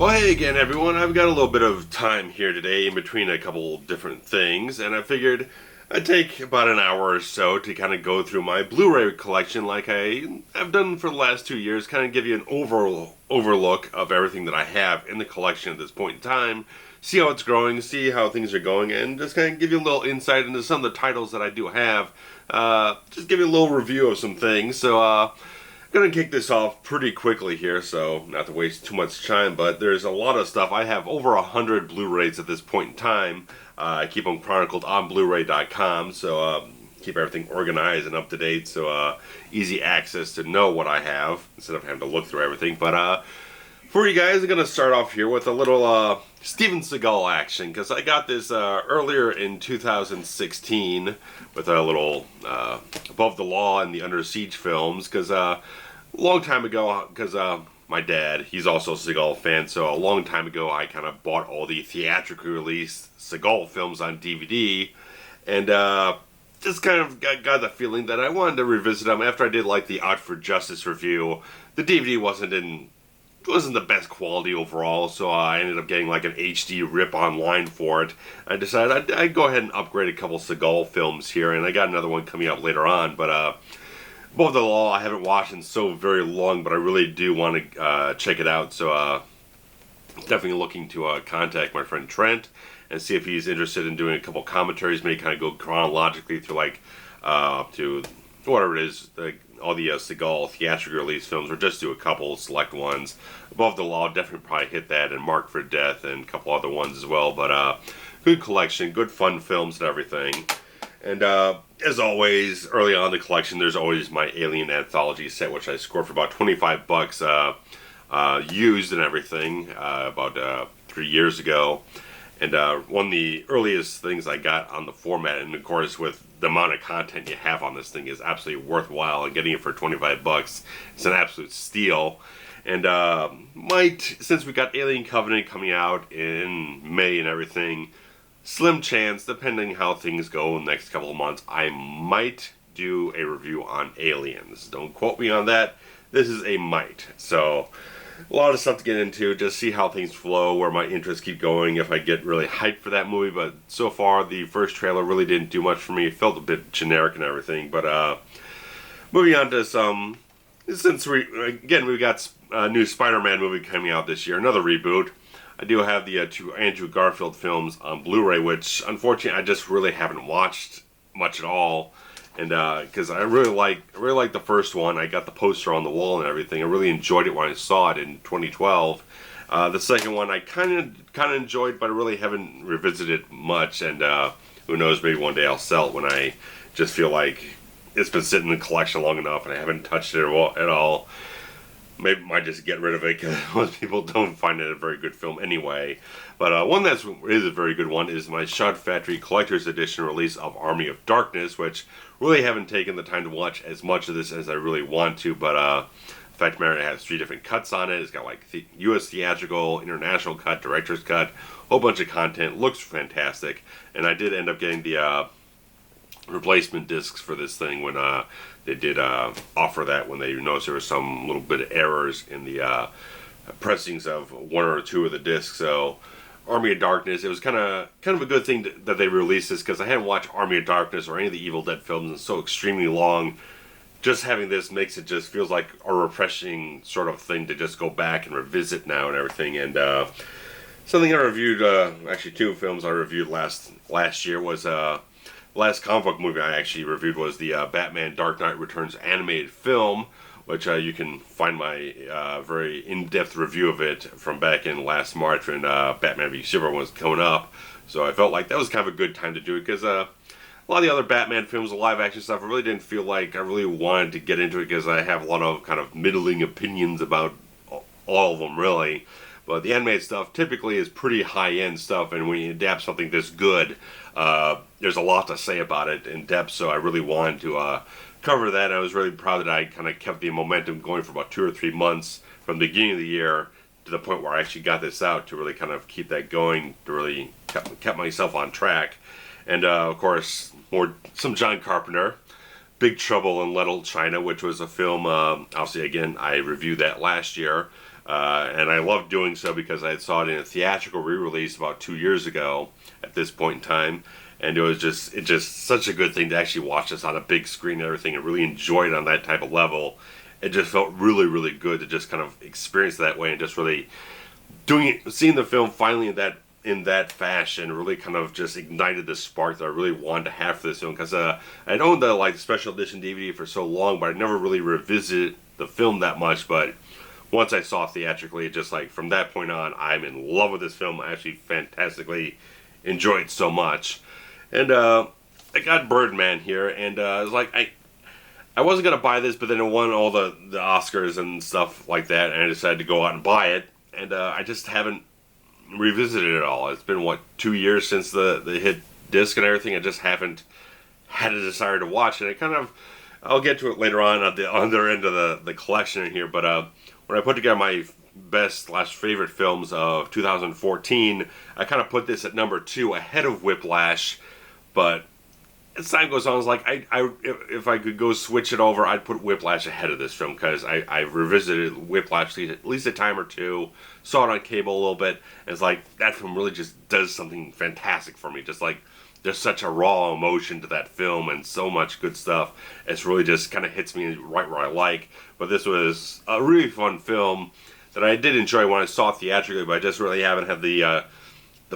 Well, hey again, everyone. I've got a little bit of time here today in between a couple different things, and I figured I'd take about an hour or so to kind of go through my Blu-ray collection like I've done for the last 2 years, kind of give you an overlook of everything that I have in the collection at this point in time, see how it's growing, see how things are going, and just kind of give you a little insight into some of the titles that I do have. Just give you a little review of some things. So, gonna kick this off pretty quickly here, so not to waste too much time, but there's a lot of stuff. I have over 100 Blu-rays at this point in time. I keep them chronicled on Blu-ray.com, so keep everything organized and up to date, so easy access to know what I have instead of having to look through everything. But for you guys, I'm gonna start off here with a little Steven Seagal action, because I got this earlier in 2016 with a little Above the Law and the Under Siege films, because a long time ago, because my dad, he's also a Seagal fan, so a long time ago I kind of bought all the theatrically released Seagal films on DVD, and just kind of got the feeling that I wanted to revisit them after I did like the Out for Justice review. The DVD wasn't the best quality overall, so I ended up getting like an HD rip online for it. I decided I'd go ahead and upgrade a couple Seagal films here, and I got another one coming up later on, but Above the Law I haven't watched in so very long, but I really do want to check it out, so definitely looking to contact my friend Trent and see if he's interested in doing a couple commentaries, maybe kind of go chronologically through like to whatever it is, all the Seagal theatrical release films, or just do a couple select ones. Above the Law, definitely probably hit that, and Marked for Death, and a couple other ones as well. But good collection, good fun films and everything. And as always, early on in the collection, there's always my Alien Anthology set, which I scored for about $25 used and everything about 3 years ago. And one of the earliest things I got on the format, and of course with the amount of content you have on this thing, is absolutely worthwhile, and getting it for $25, it's an absolute steal. And since we got Alien Covenant coming out in May and everything, slim chance, depending how things go in the next couple of months, I might do a review on Aliens. Don't quote me on that. This is a might. So a lot of stuff to get into, just see how things flow, where my interests keep going, if I get really hyped for that movie. But so far, the first trailer really didn't do much for me. It felt a bit generic and everything. But moving on to some, since we've got a new Spider-Man movie coming out this year, another reboot. I do have the two Andrew Garfield films on Blu-ray, which unfortunately I just really haven't watched much at all. And because I really like the first one, I got the poster on the wall and everything. I really enjoyed it when I saw it in 2012. The second one I kind of enjoyed, but I really haven't revisited it much. And who knows, maybe one day I'll sell it when I just feel like it's been sitting in the collection long enough and I haven't touched it at all. Maybe I might just get rid of it, because most people don't find it a very good film anyway. But one that is a very good one is my Shot Factory Collector's Edition release of Army of Darkness, which really haven't taken the time to watch as much of this as I really want to. But the fact of the matter, it has 3 different cuts on it. It's got like the U.S. theatrical, international cut, director's cut, a whole bunch of content. Looks fantastic. And I did end up getting the replacement discs for this thing when they did offer that, when they noticed there was some little bit of errors in the pressings of 1 or 2 of the discs. So Army of Darkness, it was kind of a good thing that they released this, because I hadn't watched Army of Darkness or any of the Evil Dead films in so extremely long. Just having this makes it just feels like a refreshing sort of thing to just go back and revisit now and everything. And something I reviewed, actually 2 films I reviewed last year was last comic book movie I actually reviewed was the Batman Dark Knight Returns animated film, which you can find my very in-depth review of it from back in last March when Batman v Superman was coming up. So I felt like that was kind of a good time to do it, because a lot of the other Batman films, the live-action stuff, I really didn't feel like I really wanted to get into it, because I have a lot of kind of middling opinions about all of them, really. But the animated stuff typically is pretty high-end stuff, and when you adapt something this good, there's a lot to say about it in depth, so I really wanted to cover that. I was really proud that I kind of kept the momentum going for about 2 or 3 months from the beginning of the year to the point where I actually got this out, to really kind of keep that going, to really kept myself on track. And of course, some John Carpenter, Big Trouble in Little China, which was a film, obviously again, I reviewed that last year. And I love doing so because I saw it in a theatrical re-release about 2 years ago at this point in time. And it was just such a good thing to actually watch this on a big screen and everything and really enjoy it on that type of level. It just felt really, really good to just kind of experience it that way and just really seeing the film finally in that fashion really kind of just ignited the spark that I really wanted to have for this film, because I'd owned the special edition DVD for so long, but I never really revisited the film that much. But once I saw it theatrically, it just from that point on, I'm in love with this film. I actually fantastically enjoyed it so much. And I got Birdman here, and I was like, I wasn't going to buy this, but then it won all the Oscars and stuff like that, and I decided to go out and buy it. And I just haven't revisited it all. It's been, 2 years since the hit disc and everything. I just haven't had a desire to watch it. I'll get to it later on the other end of the collection here, but when I put together my best/favorite films of 2014, I kind of put this at number 2 ahead of Whiplash. But as time goes on, I was like, if I could go switch it over, I'd put Whiplash ahead of this film, because I've revisited Whiplash at least a time or two, saw it on cable a little bit, and it's like, that film really just does something fantastic for me. Just there's such a raw emotion to that film and so much good stuff. It's really just kind of hits me right where I like. But this was a really fun film that I did enjoy when I saw it theatrically, but I just really haven't had the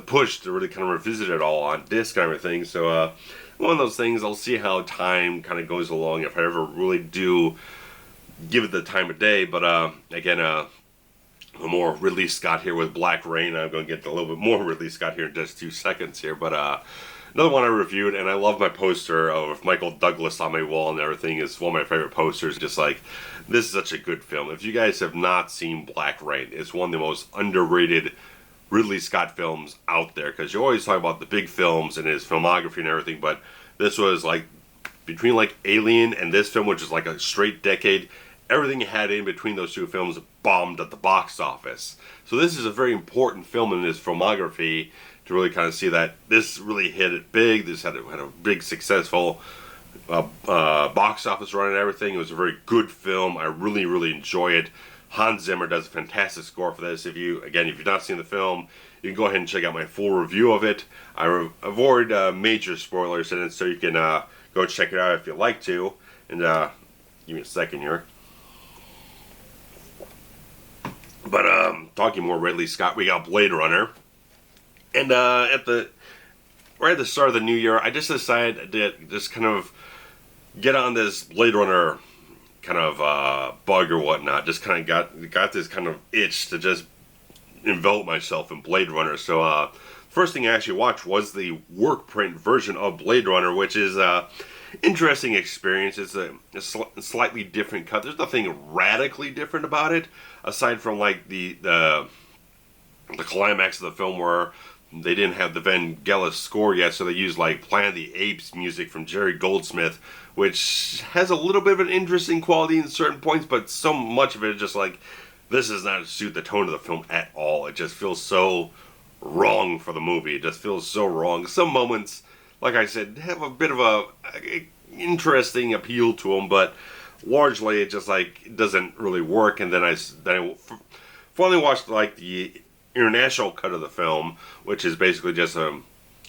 push to really kind of revisit it all on disc and everything. So one of those things, I'll see how time kind of goes along, if I ever really do give it the time of day. But again, more Ridley Scott here with Black Rain. I'm going to get a little bit more Ridley Scott here in just 2 seconds here. But another one I reviewed, and I love my poster of Michael Douglas on my wall and everything. It's one of my favorite posters. Just this is such a good film. If you guys have not seen Black Rain, it's one of the most underrated Ridley Scott films out there, because you always talk about the big films and his filmography and everything, but this was between Alien and this film, which is a straight decade, everything he had in between those 2 films bombed at the box office. So this is a very important film in his filmography to really kind of see that this really hit it big. This had a big successful box office run and everything. It was a very good film. I really, really enjoy it. Hans Zimmer does a fantastic score for this. If you've not seen the film, you can go ahead and check out my full review of it. I avoid major spoilers in it, so you can go check it out if you'd like to. And give me a second here. But talking more Ridley Scott, we got Blade Runner. And right at the start of the new year, I just decided to just kind of get on this Blade Runner kind of bug or whatnot. Just kind of got this kind of itch to just envelop myself in Blade Runner. So first thing I actually watched was the work print version of Blade Runner, which is interesting experience. It's a slightly different cut. There's nothing radically different about it, aside from the climax of the film where they didn't have the Vangelis score yet, so they used Planet of the Apes music from Jerry Goldsmith, which has a little bit of an interesting quality in certain points, but so much of it is just this does not suit the tone of the film at all. It just feels so wrong for the movie. It just feels so wrong. Some moments, like I said, have a bit of a interesting appeal to them, but largely it just it doesn't really work. And then I finally watched the international cut of the film, which is basically just a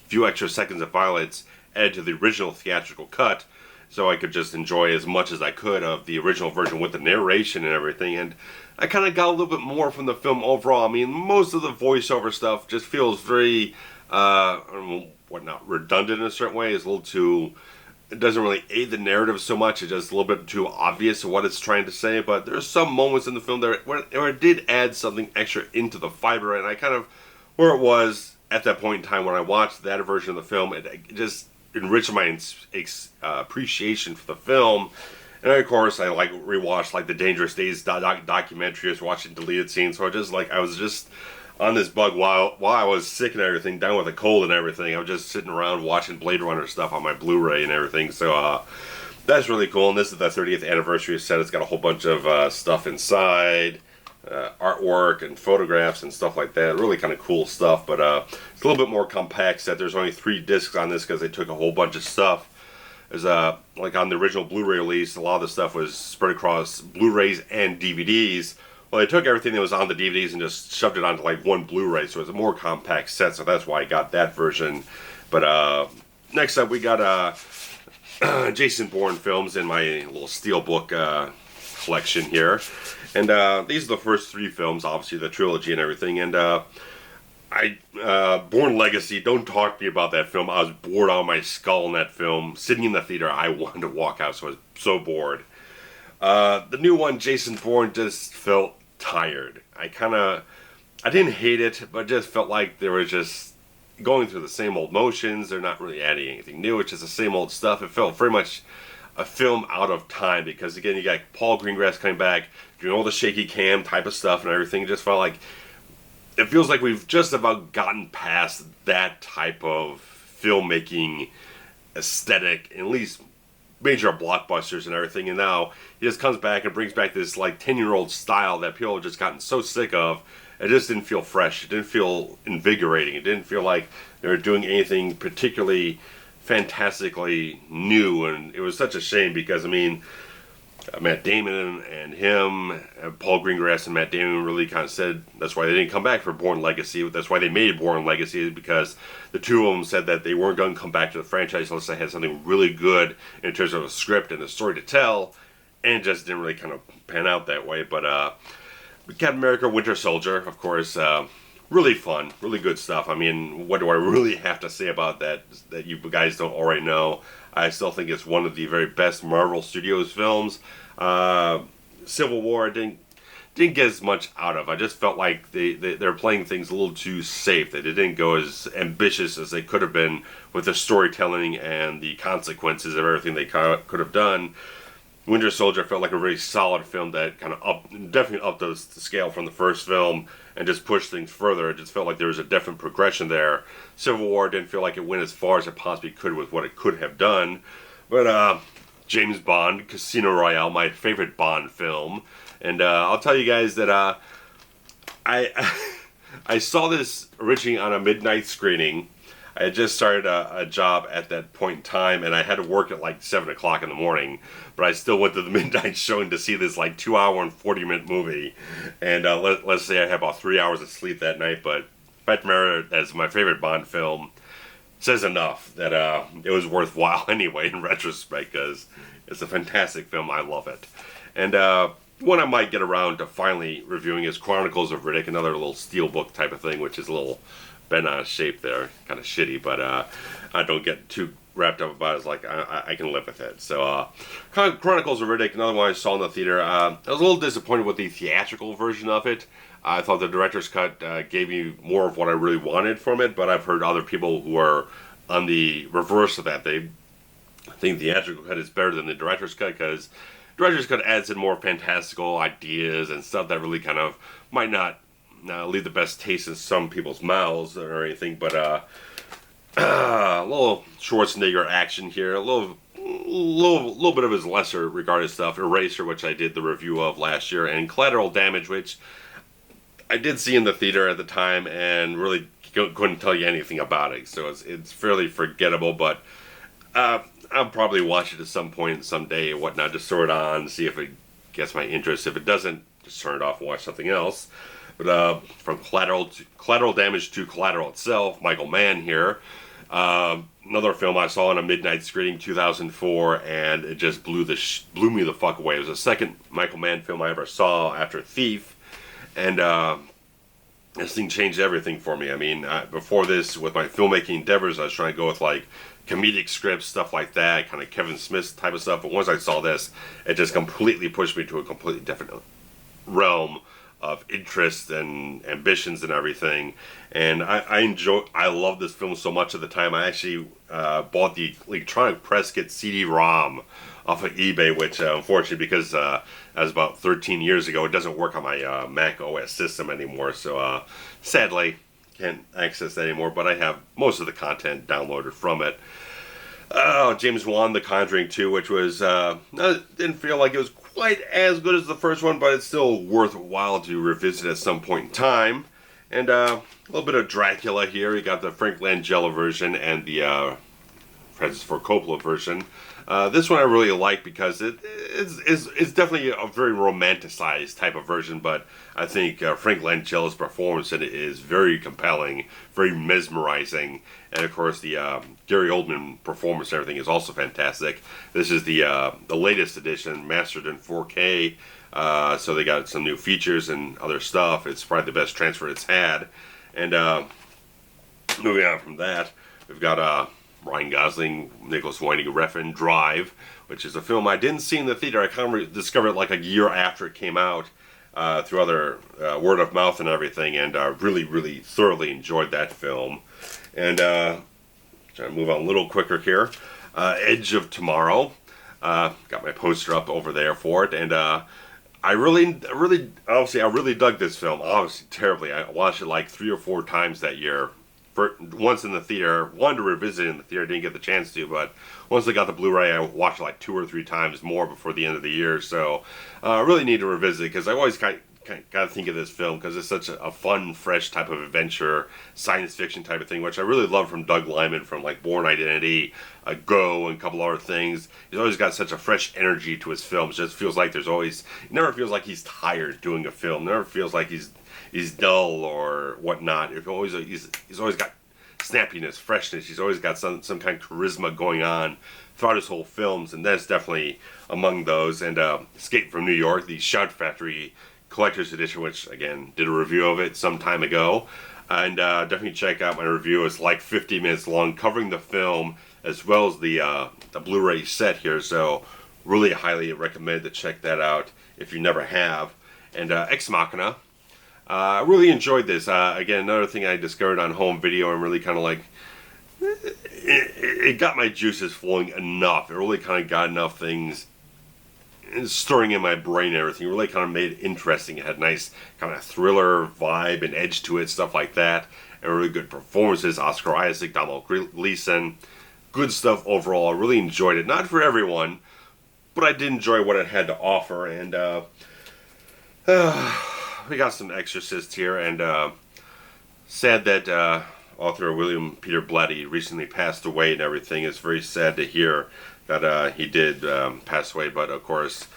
few extra seconds of violence added to the original theatrical cut, so I could just enjoy as much as I could of the original version with the narration and everything. And I kind of got a little bit more from the film overall. I mean, most of the voiceover stuff just feels very, redundant in a certain way. It's a little too, it doesn't really aid the narrative so much. It's just a little bit too obvious what it's trying to say. But there's some moments in the film where it did add something extra into the fiber, and I kind of, where it was at that point in time when I watched that version of the film, it just enriched my appreciation for the film. And of course, I rewatched the Dangerous Days documentary. I was watching deleted scenes, so I was just on this bug while I was sick and everything, down with a cold and everything. I was just sitting around watching Blade Runner stuff on my Blu-ray and everything. So that's really cool. And this is the 30th anniversary set. It's got a whole bunch of stuff inside, artwork and photographs and stuff like that. Really kind of cool stuff, but it's a little bit more compact set. There's only 3 discs on this because they took a whole bunch of stuff. There's on the original Blu-ray release, a lot of the stuff was spread across Blu-rays and DVDs, Well, they took everything that was on the DVDs and just shoved it onto like one Blu-ray, so it was a more compact set, so that's why I got that version. But next up we got Jason Bourne films in my little steelbook collection here. And these are the first 3 films, obviously the trilogy and everything. And Bourne Legacy, don't talk to me about that film. I was bored out of my skull in that film. Sitting in the theater, I wanted to walk out, so I was so bored. The new one, Jason Bourne, just felt tired. I didn't hate it, but just felt like they were just going through the same old motions. They're not really adding anything new. It's just the same old stuff. It felt very much a film out of time because, again, you got Paul Greengrass coming back, doing all the shaky cam type of stuff and everything. It just felt like, it feels like we've just about gotten past that type of filmmaking aesthetic, at least major blockbusters and everything, and now he just comes back and brings back this like 10-year-old style that people have just gotten so sick of. It just didn't feel fresh. It didn't feel invigorating. It didn't feel like they were doing anything particularly fantastically new, and it was such a shame because, I mean, Matt Damon and him, Paul Greengrass and Matt Damon really kind of said that's why they didn't come back for Bourne Legacy. That's why they made Bourne Legacy, because the two of them said that they weren't going to come back to the franchise unless they had something really good in terms of a script and a story to tell, and it just didn't really kind of pan out that way. But Captain America Winter Soldier, of course, really fun, really good stuff. I mean, what do I really have to say about that you guys don't already know? I still think it's one of the very best Marvel Studios films. Civil War didn't get as much out of. I just felt like they're playing things a little too safe. They didn't go as ambitious as they could have been with the storytelling and the consequences of everything they could have done. Winter Soldier felt like a really solid film that kind of definitely upped the scale from the first film and just pushed things further. It just felt like there was a definite progression there. Civil War didn't feel like it went as far as it possibly could with what it could have done. But James Bond, Casino Royale, my favorite Bond film. And I'll tell you guys that I saw this originally on a midnight screening. I had just started a job at that point in time, and I had to work at like 7 o'clock in the morning. But I still went to the midnight showing to see this like 2-hour and 40-minute movie. And let's say I had about 3 hours of sleep that night. But Fact of the matter, as my favorite Bond film, says enough that it was worthwhile anyway in retrospect, because it's a fantastic film. I love it. And one I might get around to finally reviewing is Chronicles of Riddick, another little steelbook type of thing, which is a little bent out of shape there, kind of shitty, but I don't get too wrapped up about it. It's like I can live with it. So Chronicles of Riddick, another one I saw in the theater. I was a little disappointed with the theatrical version of it. I thought the director's cut gave me more of what I really wanted from it, but I've heard other people who are on the reverse of that. They think the theatrical cut is better than the director's cut, because director's cut adds in more fantastical ideas and stuff that really kind of might not leave the best taste in some people's mouths or anything, but a little Schwarzenegger action here, a little bit of his lesser regarded stuff, Eraser, which I did the review of last year, and Collateral Damage, which I did see in the theater at the time and really couldn't tell you anything about it, so it's fairly forgettable, but I'll probably watch it at some point someday or whatnot, just throw it on, see if it gets my interest. If it doesn't, just turn it off and watch something else. But from Collateral Damage to Collateral itself, Michael Mann here. Another film I saw on a midnight screening, 2004, and it just blew me the fuck away. It was the second Michael Mann film I ever saw after Thief, and this thing changed everything for me. I mean, before this, with my filmmaking endeavors, I was trying to go with like comedic scripts, stuff like that, kind of Kevin Smith type of stuff. But once I saw this, it just completely pushed me to a completely different realm of interest and ambitions and everything. And I love this film so much at the time. I actually bought the electronic press kit CD-ROM off of eBay, which unfortunately, because that was about 13 years ago, it doesn't work on my Mac OS system anymore. So sadly, can't access that anymore, but I have most of the content downloaded from it. James Wan, The Conjuring 2, which was, didn't feel like it was quite as good as the first one, but it's still worthwhile to revisit at some point in time. And a little bit of Dracula here. You got the Frank Langella version and the Francis Ford Coppola version. This one I really like because it's definitely a very romanticized type of version, but I think Frank Langella's performance in it is very compelling, very mesmerizing, and of course the Gary Oldman performance and everything is also fantastic. This is the latest edition, mastered in 4K, so they got some new features and other stuff. It's probably the best transfer it's had. And moving on from that, we've got Ryan Gosling, Nicholas Winding Refn, Drive, which is a film I didn't see in the theater. I kind of discovered it like a year after it came out through other word of mouth and everything, and really thoroughly enjoyed that film. And trying to move on a little quicker here. Edge of Tomorrow. Got my poster up over there for it, and I really dug this film. Obviously, terribly. I watched it like 3 or 4 times that year. Once in the theater, wanted to revisit it in the theater, didn't get the chance to, but once I got the Blu-ray, I watched it like 2 or 3 times more before the end of the year, so I really need to revisit it, because I always got to think of this film, because it's such a fun, fresh type of adventure, science fiction type of thing, which I really love from Doug Liman, from like Bourne Identity, Go, and a couple other things. He's always got such a fresh energy to his films. It just feels like it never feels like he's tired doing a film, never feels like he's dull or whatnot. He's always got snappiness, freshness. He's always got some kind of charisma going on throughout his whole films, and that's definitely among those. And Escape from New York, the Shout Factory Collector's Edition, which again did a review of it some time ago, and definitely check out my review. It's like 50 minutes long, covering the film as well as the Blu-ray set here. So really highly recommend to check that out if you never have. And Ex Machina. I really enjoyed this. Again, another thing I discovered on home video, and really kind of like, it got my juices flowing enough. It really kind of got enough things stirring in my brain and everything. It really kind of made it interesting. It had nice kind of thriller vibe and edge to it, stuff like that. And really good performances. Oscar Isaac, Donald Gleason. Good stuff overall. I really enjoyed it. Not for everyone, but I did enjoy what it had to offer. And we got some Exorcists here, and sad that author William Peter Blatty recently passed away and everything. It's very sad to hear that he did pass away, but of course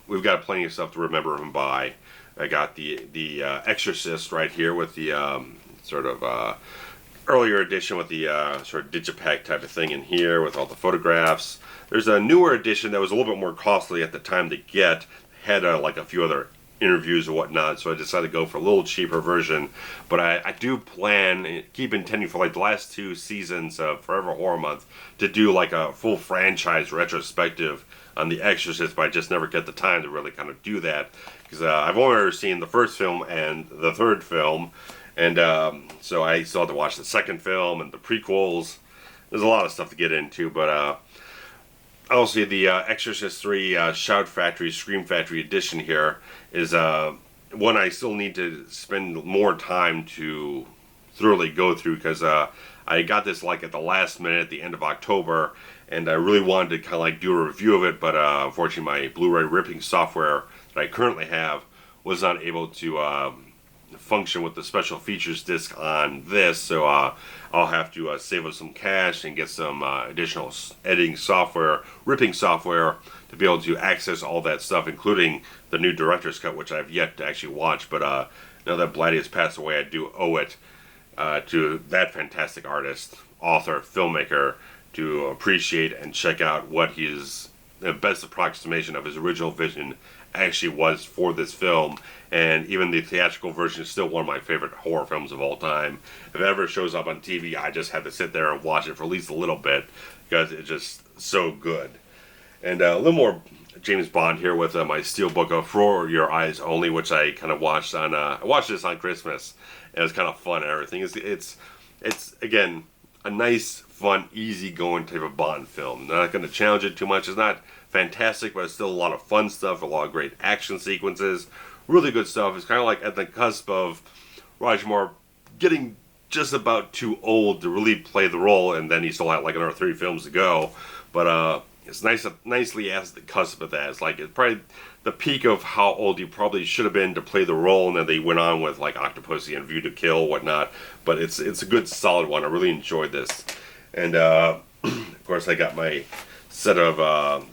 we've got plenty of stuff to remember him by. I got the Exorcist right here with the sort of earlier edition with the sort of digipack type of thing in here with all the photographs. There's a newer edition that was a little bit more costly at the time to get, had like a few other interviews or whatnot, so I decided to go for a little cheaper version. But I do plan, keep intending for like the last 2 seasons of Forever Horror Month to do like a full franchise retrospective on The Exorcist, but I just never get the time to really kind of do that, because I've only ever seen the first film and the third film, and so I still have to watch the second film and the prequels. There's a lot of stuff to get into, but also the Exorcist 3 Shout Factory, Scream Factory edition here is one I still need to spend more time to thoroughly go through, because I got this like at the last minute at the end of October, and I really wanted to kind of like do a review of it, but unfortunately my Blu-ray ripping software that I currently have was not able to function with the special features disc on this, so I'll have to save up some cash and get some additional editing software, ripping software, to be able to access all that stuff, including the new director's cut, which I've yet to actually watch. But now that Blatty has passed away, I do owe it to that fantastic artist, author, filmmaker, to appreciate and check out what his best approximation of his original vision actually was for this film. And even the theatrical version is still one of my favorite horror films of all time. If it ever shows up on TV, I just have to sit there and watch it for at least a little bit, because it's just so good. And a little more James Bond here with my steelbook of For Your Eyes Only, which I kind of watched on. I watched this on Christmas, and it was kind of fun and everything. It's again a nice, fun, easy-going type of Bond film. Not going to challenge it too much. It's not fantastic, but it's still a lot of fun stuff, a lot of great action sequences, really good stuff. It's kind of like at the cusp of Roger Moore getting just about too old to really play the role, and then he still had like another 3 films to go. But it's nicely at the cusp of that. It's probably the peak of how old he probably should have been to play the role, and then they went on with like Octopussy and View to Kill, whatnot. But it's a good, solid one. I really enjoyed this. And Of course, I got my set of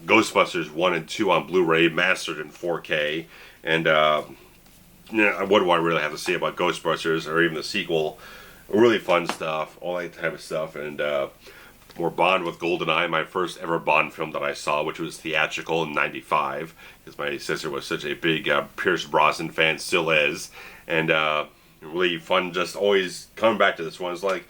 Ghostbusters 1 and 2 on Blu-ray, mastered in 4K. And what do I really have to say about Ghostbusters or even the sequel? Really fun stuff, all that type of stuff. And more Bond with GoldenEye, my first ever Bond film that I saw, which was theatrical in '95, because my sister was such a big Pierce Brosnan fan, still is. And really fun, just always coming back to this one. It's like,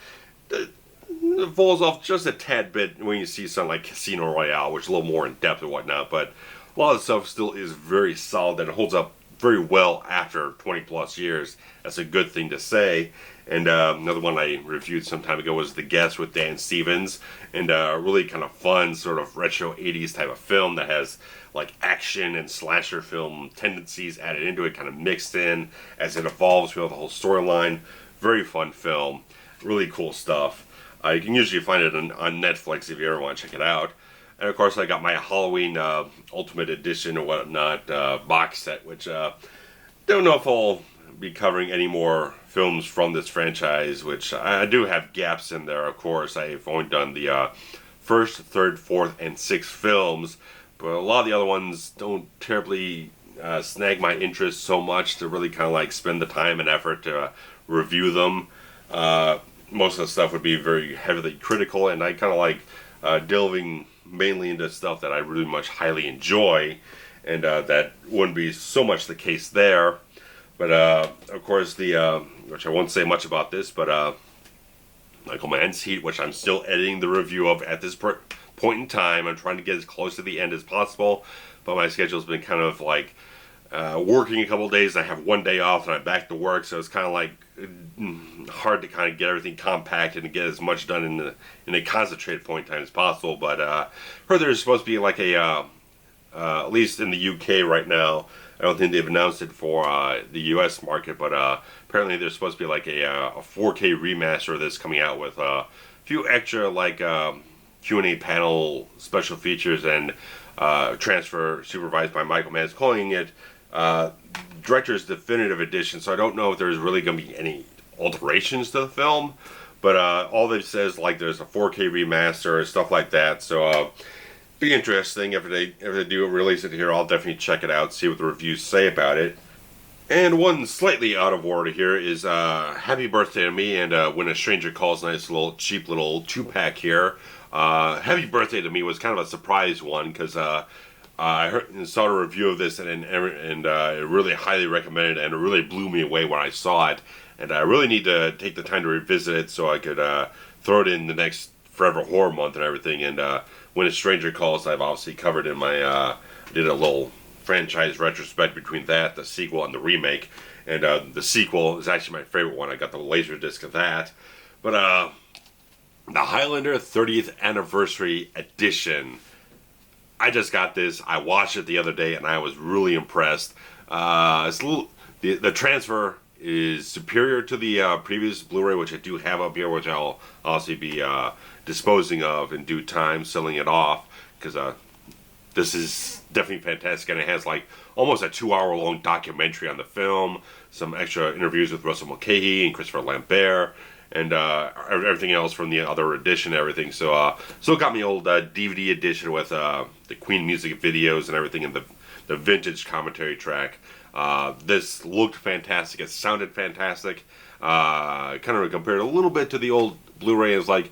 it falls off just a tad bit when you see something like Casino Royale, which is a little more in depth and whatnot, but a lot of the stuff still is very solid and holds up very well after 20 plus years. That's a good thing to say. And another one I reviewed some time ago was The Guest with Dan Stevens, and a really kind of fun sort of retro 80s type of film that has like action and slasher film tendencies added into it, kind of mixed in as it evolves throughout the whole storyline. Very fun film, really cool stuff. You can usually find it on Netflix if you ever want to check it out. And of course I got my Halloween Ultimate Edition or whatnot box set, which don't know if I'll be covering any more films from this franchise, which I do have gaps in there, of course. I've only done the first, third, fourth, and sixth films, but a lot of the other ones don't terribly snag my interest so much to really kind of like spend the time and effort to review them. Most of the stuff would be very heavily critical, and I kind of like delving mainly into stuff that I really much highly enjoy, and that wouldn't be so much the case there. But of course, which I won't say much about this, but Michael Mann's Heat, which I'm still editing the review of at this point in time. I'm trying to get as close to the end as possible, but my schedule's been kind of like working a couple of days. I have one day off, and I'm back to work, so it's kind of like hard to kind of get everything compacted and get as much done in a concentrated point in time as possible. But heard there's supposed to be like a at least in the UK right now. I don't think they've announced it for the US market, but apparently there's supposed to be like a 4K remaster of this coming out with a few extra like Q&A panel special features and transfer supervised by Michael Mann. Calling it Director's Definitive Edition, so I don't know if there's really going to be any alterations to the film, but all they've said is like there's a 4K remaster and stuff like that, so be interesting. If they do release it here, I'll definitely check it out, see what the reviews say about it. And one slightly out of order here is Happy Birthday to Me and When a Stranger Calls, nice little cheap little 2-pack here. Happy Birthday to Me was kind of a surprise one, because I saw a review of this and really highly recommended it, and it really blew me away when I saw it. And I really need to take the time to revisit it so I could throw it in the next Forever Horror Month and everything. And When a Stranger Calls, I've obviously covered in my did a little franchise retrospect between that, the sequel, and the remake. And the sequel is actually my favorite one. I got the laser disc of that. But the Highlander 30th Anniversary Edition, I just got this. I watched it the other day, and I was really impressed. It's a little, the transfer is superior to the previous Blu-ray, which I do have up here, which I'll obviously be disposing of in due time, selling it off, because this is definitely fantastic, and it has like almost a 2-hour-long documentary on the film, some extra interviews with Russell Mulcahy and Christopher Lambert, and everything else from the other edition, everything. So it got me old DVD edition with the Queen music videos and everything, and the vintage commentary track. This looked fantastic. It sounded fantastic. Kind of compared a little bit to the old Blu-ray. It's like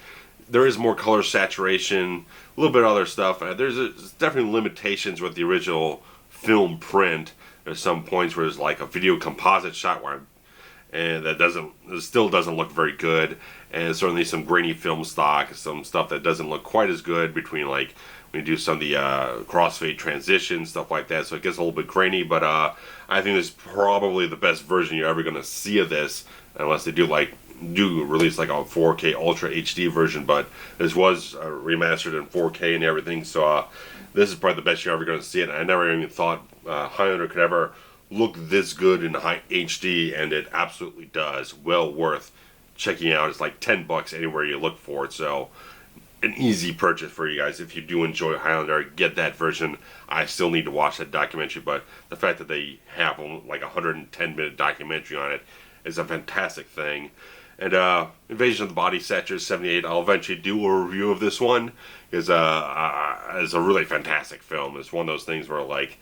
there is more color saturation, a little bit of other stuff. There's definitely limitations with the original film print. There's some points where there's like a video composite shot and that still doesn't look very good, and certainly some grainy film stock, some stuff that doesn't look quite as good between like when you do some of the crossfade transitions, stuff like that. So it gets a little bit grainy, but I think this is probably the best version you're ever going to see of this, unless they do release like a 4K Ultra HD version. But this was remastered in 4K and everything, so this is probably the best you're ever going to see it. I never even thought Highlander could ever look this good in high HD, and it absolutely does. Well worth checking out. It's like $10 anywhere you look for it, so an easy purchase for you guys. If you do enjoy Highlander, get that version. I still need to watch that documentary, but the fact that they have like a 110-minute documentary on it is a fantastic thing. And Invasion of the Body Snatchers '78. I'll eventually do a review of this one because it's a really fantastic film. It's one of those things where like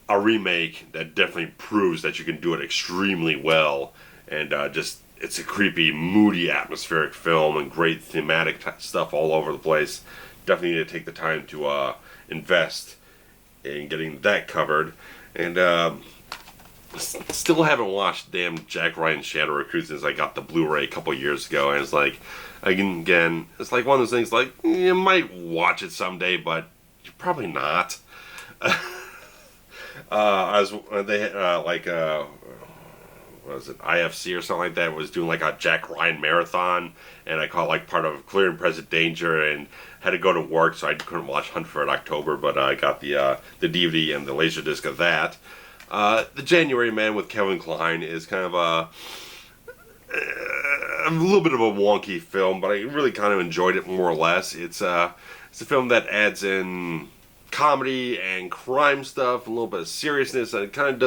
a remake that definitely proves that you can do it extremely well, and just it's a creepy, moody, atmospheric film and great thematic stuff all over the place. Definitely need to take the time to invest in getting that covered. And still haven't watched damn Jack Ryan's Shadow Recruit since I got the Blu-ray a couple years ago, and it's like, again, it's like one of those things like, you might watch it someday, but you're probably not. What was it, IFC or something like that, was doing like a Jack Ryan marathon, and I caught like part of Clear and Present Danger and had to go to work, so I couldn't watch Hunt for Red October, but I got the DVD and the Laserdisc of that. The January Man with Kevin Kline is kind of a little bit of a wonky film, but I really kind of enjoyed it more or less. It's a film that adds in comedy and crime stuff, a little bit of seriousness, and it kind of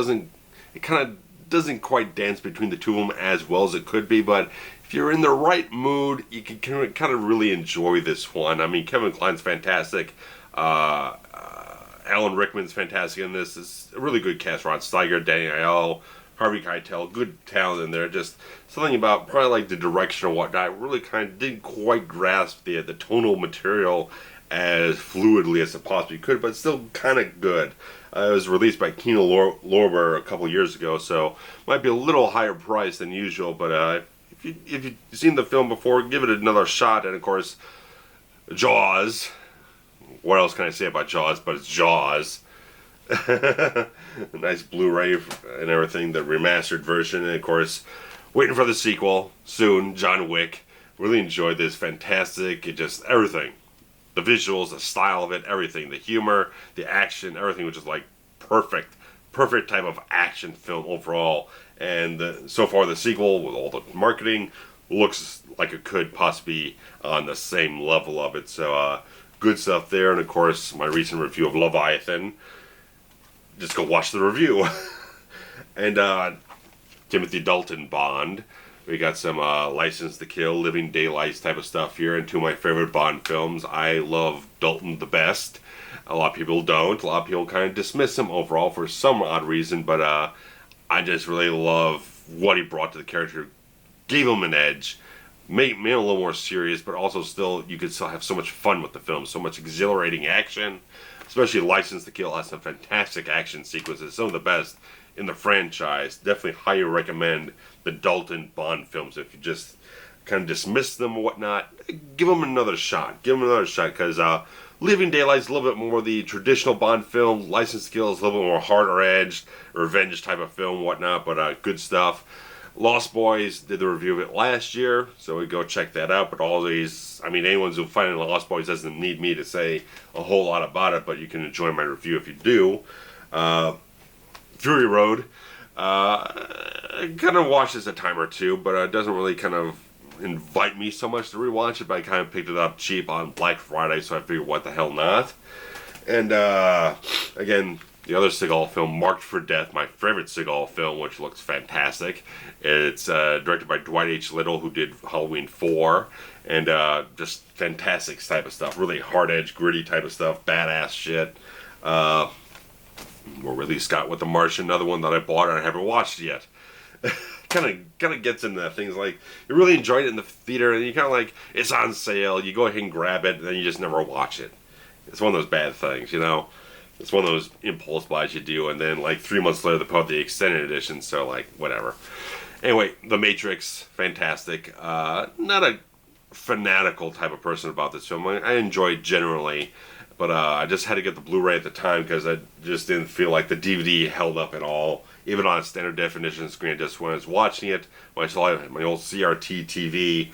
doesn't quite dance between the two of them as well as it could be, but if you're in the right mood, you can kind of really enjoy this one. I mean, Kevin Kline's fantastic. Alan Rickman's fantastic in this. It's a really good cast. Rod Steiger, Danny Aiello, Harvey Keitel, good talent in there. Just something about probably like the direction or whatnot really kind of didn't quite grasp the tonal material as fluidly as it possibly could, but still kind of good. It was released by Kino Lorber a couple years ago, so might be a little higher price than usual, but if you've seen the film before, give it another shot. And of course, Jaws. What else can I say about Jaws? But it's Jaws. A nice Blu-ray and everything, the remastered version, and of course, waiting for the sequel soon. John Wick. Really enjoyed this. Fantastic. It just everything. The visuals, the style of it, everything. The humor, the action, everything was just like perfect type of action film overall. And so far the sequel, with all the marketing, looks like it could possibly be on the same level of it. So good stuff there. And of course, my recent review of Leviathan. Just go watch the review. And Timothy Dalton Bond. We got some License to Kill, Living Daylights type of stuff here, and two of my favorite Bond films. I love Dalton the best. A lot of people don't. A lot of people kind of dismiss him overall for some odd reason, but I just really love what he brought to the character. Gave him an edge. Made him a little more serious, but also still, you could still have so much fun with the film. So much exhilarating action. Especially License to Kill has some fantastic action sequences. Some of the best in the franchise. Definitely highly recommend the Dalton Bond films. If you just kind of dismiss them or whatnot, give them another shot. Give them another shot, because Living Daylights is a little bit more the traditional Bond film. License to Kill is a little bit more harder-edged, revenge type of film, whatnot, but good stuff. Lost Boys did the review of it last year, so we go check that out. But all these, I mean, anyone who's finding Lost Boys doesn't need me to say a whole lot about it, but you can enjoy my review if you do. Fury Road, I kind of watched this a time or two, but it doesn't really kind of invite me so much to rewatch it, but I kind of picked it up cheap on Black Friday, so I figured what the hell not. And again, the other Seagal film, Marked for Death, my favorite Seagal film, which looks fantastic. It's directed by Dwight H. Little, who did Halloween 4, and just fantastic type of stuff. Really hard-edged, gritty type of stuff, badass shit. Or Ridley Scott with The Martian, another one that I bought and I haven't watched yet. kind of gets into things like, you really enjoyed it in the theater, and you kind of like, it's on sale, you go ahead and grab it, and then you just never watch it. It's one of those bad things, you know? It's one of those impulse buys you do, and then like 3 months later they put out the extended edition, so like, whatever. Anyway, The Matrix, fantastic. Not a fanatical type of person about this film. I enjoy it generally, but I just had to get the Blu-ray at the time because I just didn't feel like the DVD held up at all, even on a standard definition screen. Just when I was watching it, when I saw my old CRT TV,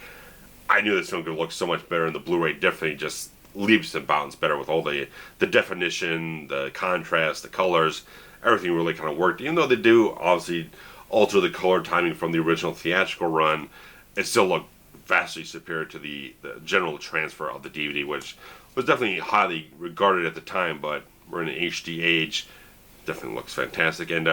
I knew this film could look so much better, and the Blu-ray definitely just leaps and bounds better with all the definition, the contrast, the colors. Everything really kind of worked. Even though they do obviously alter the color timing from the original theatrical run, it still looked vastly superior to the general transfer of the DVD, which was definitely highly regarded at the time, but we're in an HD age. Definitely looks fantastic. And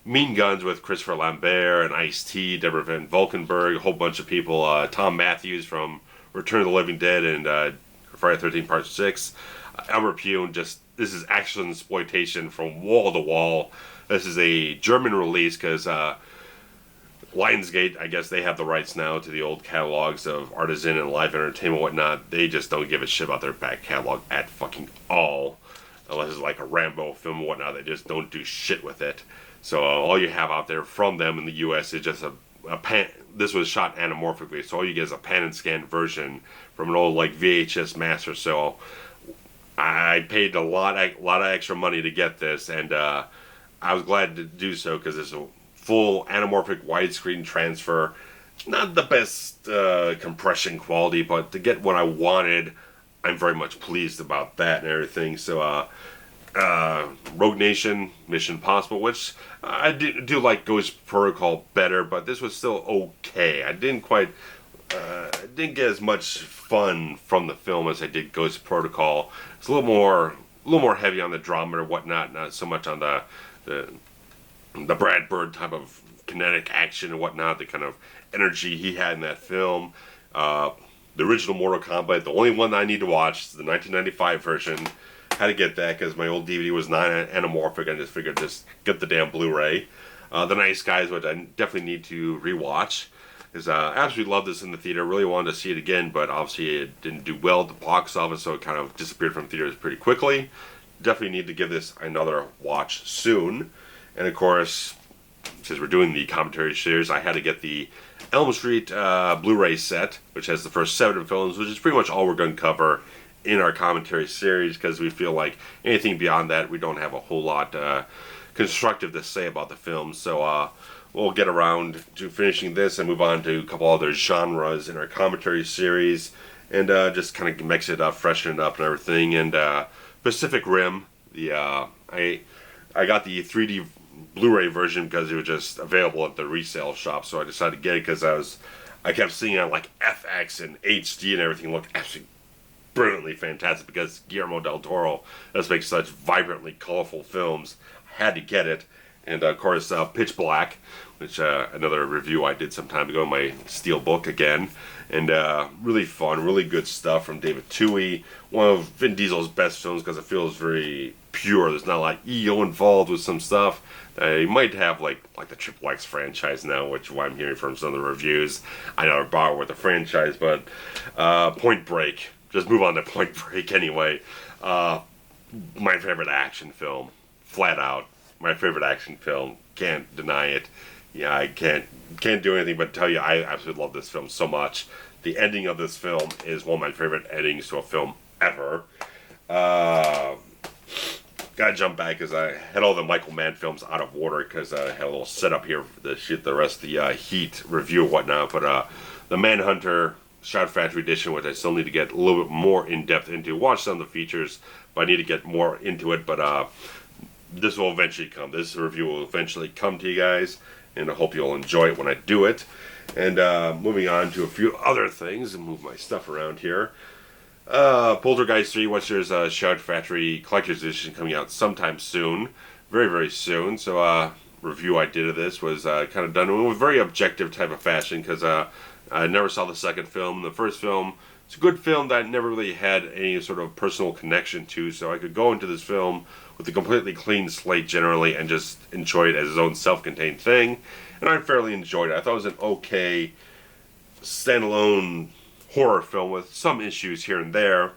Mean Guns with Christopher Lambert and Ice-T, Deborah Van Valkenburg, a whole bunch of people. Tom Matthews from Return of the Living Dead and Friday the 13th Part 6. Albert Pugh, this is action exploitation from wall to wall. This is a German release because Lionsgate, I guess they have the rights now to the old catalogs of Artisan and Live Entertainment and whatnot. They just don't give a shit about their back catalog at fucking all. Unless it's like a Rambo film and whatnot, they just don't do shit with it. So all you have out there from them in the U.S. is just a pan. This was shot anamorphically, so all you get is a pan and scan version from an old like VHS master. So I paid a lot of extra money to get this, and I was glad to do so because it's a full anamorphic widescreen transfer. Not the best compression quality, but to get what I wanted, I'm very much pleased about that and everything. So Rogue Nation, Mission Impossible, which I do like Ghost Protocol better, but this was still okay. I didn't get as much fun from the film as I did Ghost Protocol. It's a little more heavy on the drama or whatnot, not so much on the Brad Bird type of kinetic action and whatnot, the kind of energy he had in that film. The original Mortal Kombat, the only one that I need to watch is the 1995 version. Had to get that because my old DVD was non-anamorphic. I just figured just get the damn Blu-ray. The Nice Guys, which I definitely need to rewatch. Because I absolutely loved this in the theater. Really wanted to see it again, but obviously it didn't do well at the box office, so it kind of disappeared from theaters pretty quickly. Definitely need to give this another watch soon. And of course, since we're doing the commentary series, I had to get the Elm Street Blu-ray set, which has the first 7 films, which is pretty much all we're going to cover in our commentary series, because we feel like anything beyond that, we don't have a whole lot constructive to say about the film. So we'll get around to finishing this and move on to a couple other genres in our commentary series, and just kind of mix it up, freshen it up and everything. And Pacific Rim, I got the 3D Blu-ray version because it was just available at the resale shop, so I decided to get it because I kept seeing it on like FX and HD and everything looked absolutely brilliantly fantastic because Guillermo del Toro does make such vibrantly colorful films. I had to get it. And of course Pitch Black, which another review I did some time ago in my steel book again, and really fun, really good stuff from David Twohy. One of Vin Diesel's best films because it feels very pure. There's not like ego involved with some stuff that you might have like the Triple X franchise now, which is what I'm hearing from some of the reviews. I never bother with the franchise, but Point Break. Just move on to Point Break anyway. My favorite action film, flat out. My favorite action film. Can't deny it. Yeah, I can't do anything but tell you I absolutely love this film so much. The ending of this film is one of my favorite endings to a film ever. Gotta jump back because I had all the Michael Mann films out of order because I had a little setup here for the rest of the Heat review and whatnot. But the Manhunter Shout Factory edition, which I still need to get a little bit more in depth into. Watch some of the features, but I need to get more into it. But this will eventually come. This review will eventually come to you guys, and I hope you'll enjoy it when I do it. And moving on to a few other things, and move my stuff around here. Poltergeist 3, which there's a Shout Factory Collector's Edition coming out sometime soon. Very, very soon. So review I did of this was kind of done in a very objective type of fashion, because I never saw the second film. The first film, it's a good film that I never really had any sort of personal connection to, so I could go into this film with a completely clean slate generally and just enjoy it as its own self-contained thing. And I fairly enjoyed it. I thought it was an okay standalone horror film with some issues here and there.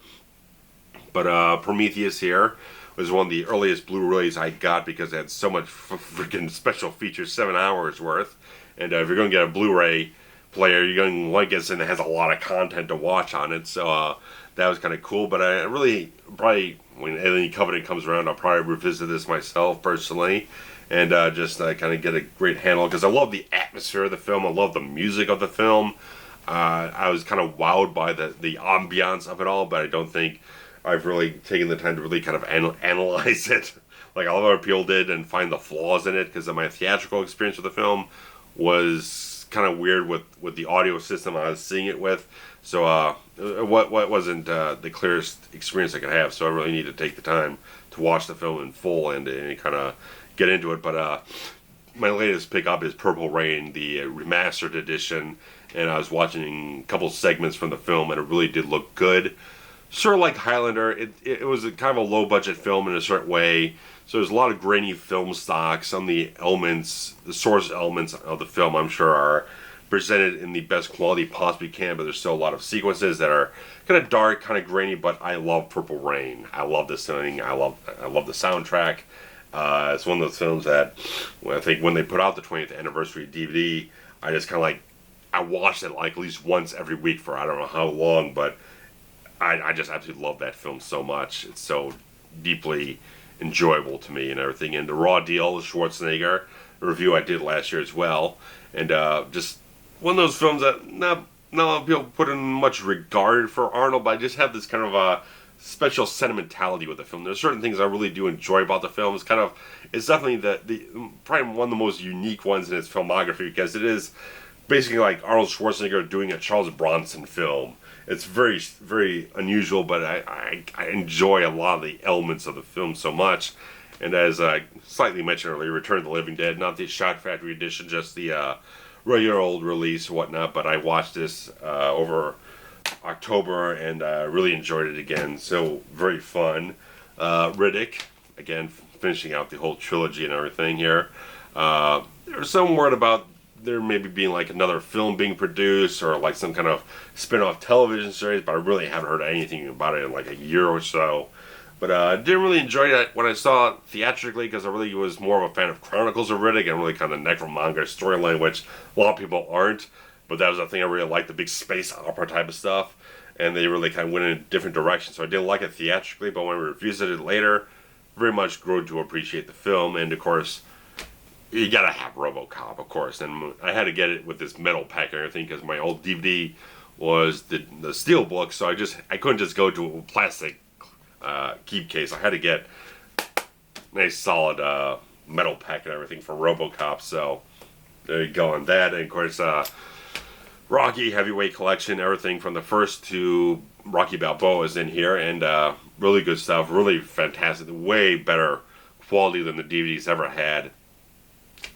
But Prometheus here was one of the earliest Blu-rays I got because it had so much freaking special features, 7 hours worth. And if you're going to get a Blu-ray player, you're going to want to get something that has a lot of content to watch on it. So that was kind of cool. But I really probably, when Alien Covenant comes around, I'll probably revisit this myself personally, and just kind of get a great handle, because I love the atmosphere of the film. I love the music of the film. I was kind of wowed by the ambiance of it all, but I don't think I've really taken the time to really kind of analyze it like a lot of other people did and find the flaws in it, because my theatrical experience with the film was kind of weird with the audio system I was seeing it with. So what wasn't the clearest experience I could have. So I really need to take the time to watch the film in full and kind of get into it. But my latest pickup is Purple Rain, the remastered edition, and I was watching a couple segments from the film, and it really did look good. Sort of like Highlander, it was a kind of a low budget film in a certain way. So there's a lot of grainy film stock. Some of the elements, the source elements of the film, I'm sure are presented in the best quality possibly can, but there's still a lot of sequences that are kind of dark, kind of grainy. But I love Purple Rain. I love this thing. I love the soundtrack. It's one of those films that I think when they put out the 20th anniversary DVD, I just kind of like, I watched it like at least once every week for I don't know how long, but I just absolutely love that film so much. It's so deeply enjoyable to me and everything. And the Raw Deal, the Schwarzenegger review I did last year as well, and just one of those films that not a lot of people put in much regard for Arnold, but I just have this kind of a special sentimentality with the film. There's certain things I really do enjoy about the film. It's definitely the probably one of the most unique ones in its filmography, because it is basically like Arnold Schwarzenegger doing a Charles Bronson film. It's very, very unusual, but I enjoy a lot of the elements of the film so much. And as I slightly mentioned earlier, Return of the Living Dead, not the Shot Factory edition, just the regular old release or whatnot, but I watched this over October and really enjoyed it again. So very fun. Riddick, again, finishing out the whole trilogy and everything here. There's some word about there maybe being like another film being produced or like some kind of spin-off television series, but I really haven't heard anything about it in like a year or so. But I didn't really enjoy it when I saw it theatrically, because I really was more of a fan of Chronicles of Riddick and really kind of necromonger storyline, which a lot of people aren't. But that was the thing I really liked, the big space opera type of stuff. And they really kind of went in a different direction. So I didn't like it theatrically, but when we revisited it later, very much grew to appreciate the film. And of course, you gotta have RoboCop, of course. And I had to get it with this metal pack and everything, because my old DVD was the steel book, so I couldn't just go to a plastic keep case. I had to get a nice solid metal pack and everything for RoboCop. So there you go on that. And of course, Rocky Heavyweight Collection, everything from the first to Rocky Balboa is in here, and really good stuff, really fantastic, way better quality than the DVDs ever had.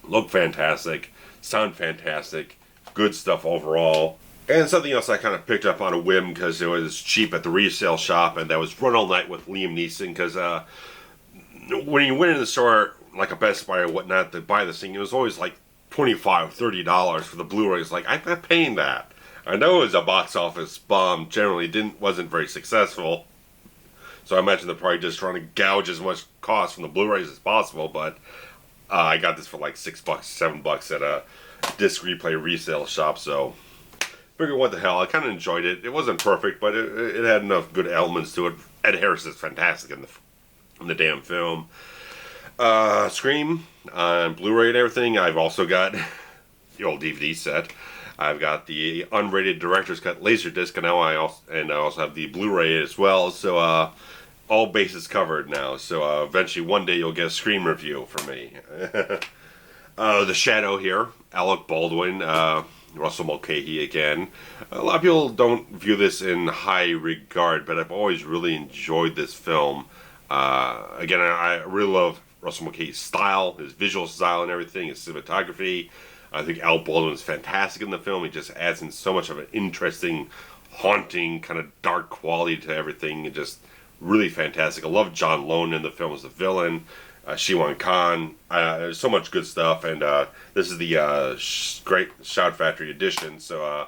Look fantastic, sound fantastic, good stuff overall. And something else I kind of picked up on a whim because it was cheap at the resale shop, and that was Run All Night with Liam Neeson. Because when you went in the store, like a Best Buy or whatnot, to buy this thing, it was always like $25, $30 for the Blu-ray. It's like, I'm not paying that. I know it was a box office bomb, generally wasn't very successful. So I imagine they're probably just trying to gouge as much cost from the Blu-rays as possible, but I got this for like $6, $7 at a disc replay resale shop, so figured what the hell, I kind of enjoyed it. It wasn't perfect, but it had enough good elements to it. Ed Harris is fantastic in the damn film. Scream on Blu-ray and everything. I've also got the old DVD set. I've got the unrated director's cut Laserdisc, and now I also have the Blu-ray as well. So all bases covered now. So eventually one day you'll get a Scream review from me. The Shadow here, Alec Baldwin, Russell Mulcahy again. A lot of people don't view this in high regard, but I've always really enjoyed this film. Again, I really love Russell Mulcahy's style, his visual style and everything, his cinematography. I think Alec Baldwin is fantastic in the film. He just adds in so much of an interesting, haunting, kind of dark quality to everything. It just really fantastic. I love John Lone in the film as the villain. Shiwan Khan. There's so much good stuff, and this is the great Shout Factory edition. So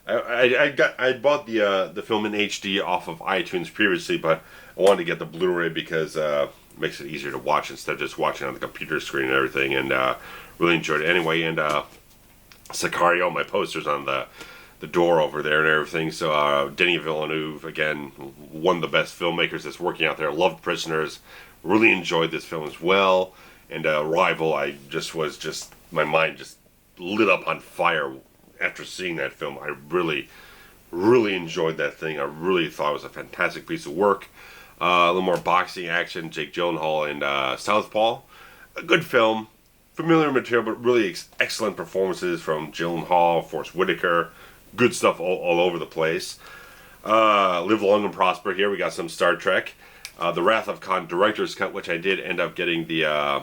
I bought the film in HD off of iTunes previously, but I wanted to get the Blu-ray because it makes it easier to watch instead of just watching on the computer screen and everything. And really enjoyed it anyway. And Sicario, my poster's on the door over there and everything. So Denis Villeneuve, again, one of the best filmmakers that's working out there. Loved Prisoners. Really enjoyed this film as well. And Arrival, my mind just lit up on fire after seeing that film. I really, really enjoyed that thing. I really thought it was a fantastic piece of work. A little more boxing action, Jake Gyllenhaal and Southpaw. A good film. Familiar material, but really excellent performances from Gyllenhaal, Forrest Whitaker. Good stuff all over the place. Live Long and Prosper here. We got some Star Trek. The Wrath of Khan director's cut, which I did end up getting the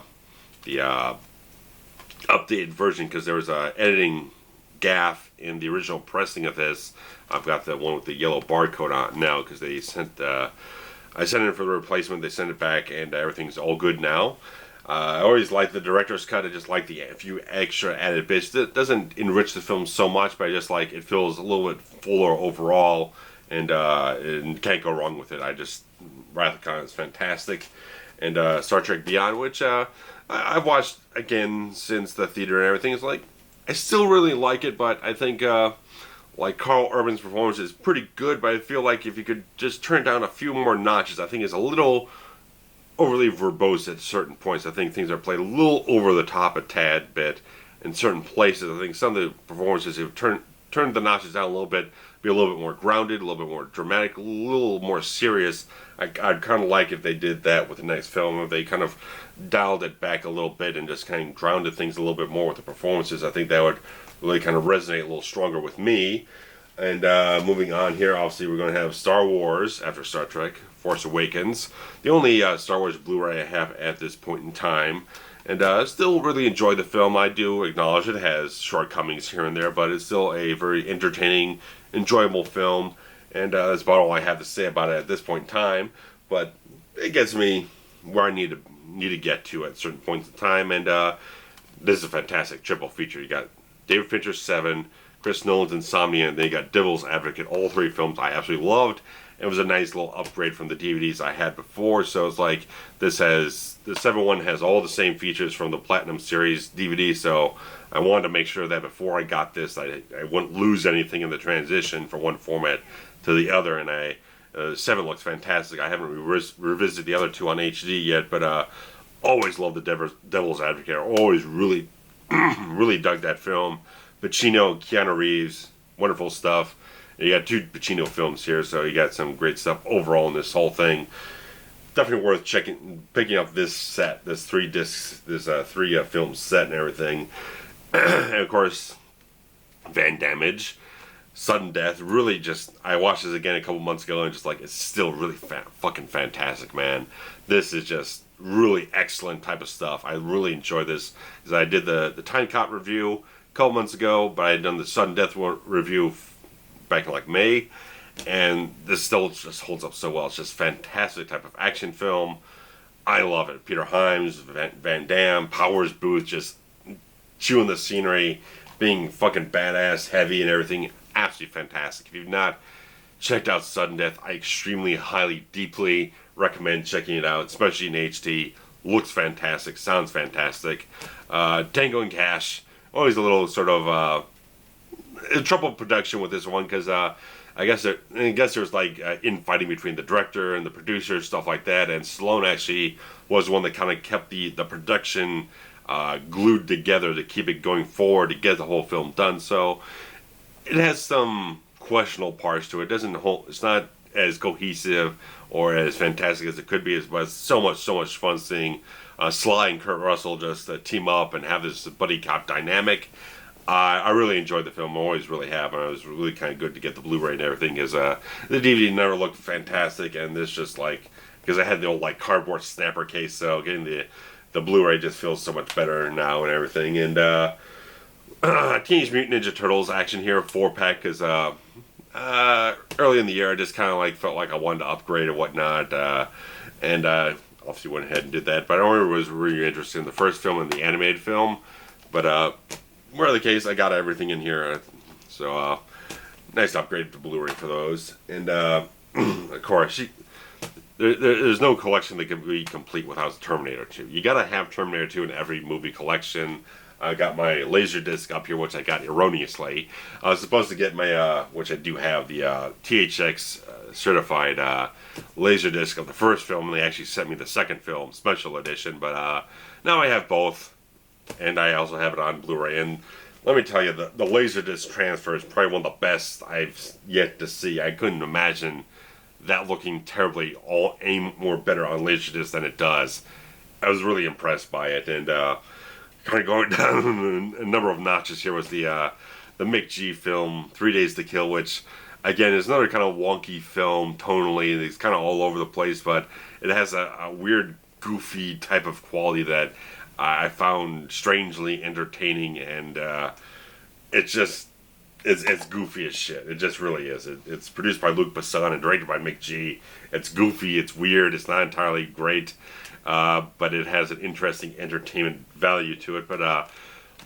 updated version because there was a editing gaffe in the original pressing of this. I've got the one with the yellow barcode on it now because they sent. I sent it for the replacement. They sent it back, and everything's all good now. I always like the director's cut. I just like the few extra added bits. It doesn't enrich the film so much, but I just like it feels a little bit fuller overall, and can't go wrong with it. Wrath of Khan is fantastic, and Star Trek Beyond, which I've watched again since the theater and everything. It's like I still really like it, but I think like Carl Urban's performance is pretty good. But I feel like if you could just turn down a few more notches, I think it's a little overly verbose at certain points. I think things are played a little over the top a tad bit in certain places. I think some of the performances have turned the notches down a little bit, be a little bit more grounded, a little bit more dramatic, a little more serious. I'd kind of like if they did that with the next film, if they kind of dialed it back a little bit and just kind of grounded things a little bit more with the performances. I think that would really kind of resonate a little stronger with me. And moving on here, obviously we're going to have Star Wars after Star Trek, Force Awakens. The only Star Wars Blu-ray I have at this point in time. And still really enjoy the film. I do acknowledge it has shortcomings here and there, but it's still a very entertaining, enjoyable film. And that's about all I have to say about it at this point in time. But it gets me where I need to get to at certain points in time. And this is a fantastic triple feature. You got David Fincher's Seven, Chris Nolan's Insomnia, and then you got Devil's Advocate. All three films I absolutely loved. It was a nice little upgrade from the DVDs I had before. So it's like the 7-1 has all the same features from the Platinum Series DVD. So I wanted to make sure that before I got this, I wouldn't lose anything in the transition from one format to the other. And 7 looks fantastic. I haven't revisited the other two on HD yet, but always loved the Devil's Advocate. I always really, really dug that film. Pacino, Keanu Reeves, wonderful stuff. You got 2 Pacino films here, so you got some great stuff overall in this whole thing. Definitely worth picking up this set, this 3 discs, this 3 film set and everything. And of course, Van Damage, Sudden Death. Really, I watched this again a couple months ago, and just like it's still really fucking fantastic, man. This is just really excellent type of stuff. I really enjoy this because I did the Time Cop review a couple months ago, but I had done the Sudden Death review back in like May, and this still just holds up so well. It's just fantastic type of action film. I love it. Peter Hyams, Van Damme, Powers Booth, just chewing the scenery, being fucking badass, heavy and everything. Absolutely fantastic. If you've not checked out Sudden Death, I extremely, highly, deeply recommend checking it out, especially in HD. Looks fantastic, sounds fantastic. Tango and Cash, always a little sort of trouble production with this one because I guess there's like infighting between the director and the producer, stuff like that. And Stallone actually was one that kind of kept the production glued together to keep it going forward to get the whole film done. So it has some questionable parts to it. It's not as cohesive or as fantastic as it could be, but it's so much fun seeing Sly and Kurt Russell just team up and have this buddy cop dynamic. I really enjoyed the film. I always really have. And it was really kind of good to get the Blu-ray and everything because the DVD never looked fantastic, and this just like because I had the old like cardboard snapper case, so getting the Blu-ray just feels so much better now and everything. And Teenage Mutant Ninja Turtles action here 4-pack because early in the year I just kind of like felt like I wanted to upgrade and whatnot, and obviously went ahead and did that. But I remember was really interested in the first film and the animated film, but whatever the case, I got everything in here, so nice upgrade to Blu-ray for those. And of course, there's no collection that can be complete without Terminator 2. You gotta have Terminator 2 in every movie collection. I got my Laserdisc up here, which I got erroneously. I was supposed to get my, which I do have, the THX certified Laserdisc of the first film, and they actually sent me the second film, special edition, but now I have both. And I also have it on Blu-ray. And let me tell you, the Laserdisc transfer is probably one of the best I've yet to see. I couldn't imagine that looking terribly any more better on Laserdisc than it does. I was really impressed by it. And kind of going down a number of notches here was the Mick G film, 3 Days to Kill, which, again, is another kind of wonky film tonally. It's kind of all over the place, but it has a weird, goofy type of quality that I found strangely entertaining, and it's goofy as shit. It just really is. It's produced by Luc Besson and directed by Mick G. It's goofy, it's weird, it's not entirely great, but it has an interesting entertainment value to it. But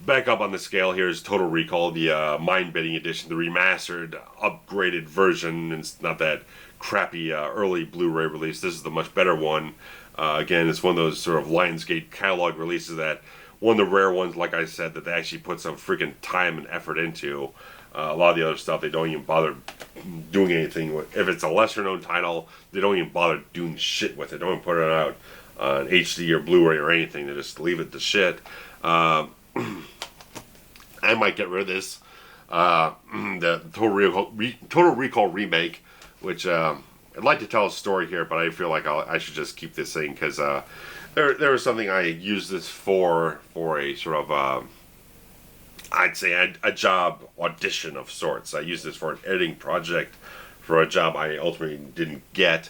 back up on the scale, here's Total Recall, the mind-bending edition, the remastered, upgraded version. It's not that crappy early Blu-ray release. This is the much better one. Again, it's one of those sort of Lionsgate catalog releases that, one of the rare ones, like I said, that they actually put some freaking time and effort into. A lot of the other stuff, they don't even bother doing anything with. If it's a lesser-known title, they don't even bother doing shit with it. They don't even put it out on HD or Blu-ray or anything. They just leave it to shit. I might get rid of this. The Total Recall remake, which I'd like to tell a story here, but I feel like I should just keep this thing because there was something I used this for a sort of I'd say a job audition of sorts. I used this for an editing project for a job I ultimately didn't get,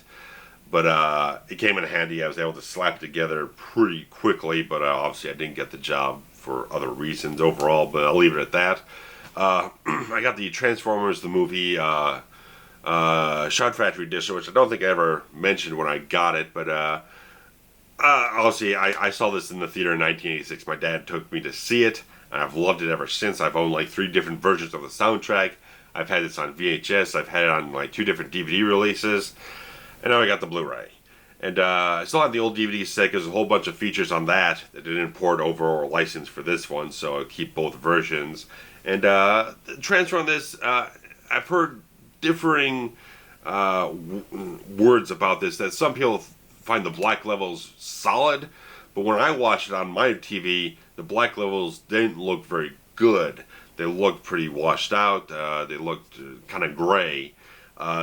but it came in handy. I was able to slap it together pretty quickly, but obviously I didn't get the job for other reasons overall, but I'll leave it at that. I got the Transformers, the movie, Shot Factory edition, which I don't think I ever mentioned when I got it, but obviously I saw this in the theater in 1986. My dad took me to see it, and I've loved it ever since. I've owned like 3 different versions of the soundtrack. I've had this on VHS. I've had it on like 2 different DVD releases, and now I got the Blu-ray. And I still have the old DVD set because there's a whole bunch of features on that didn't port over or license for this one, so I'll keep both versions. And the transfer on this, I've heard differing words about this, that some people find the black levels solid, but when I watched it on my TV, the black levels didn't look very good. They looked pretty washed out. They looked kind of gray.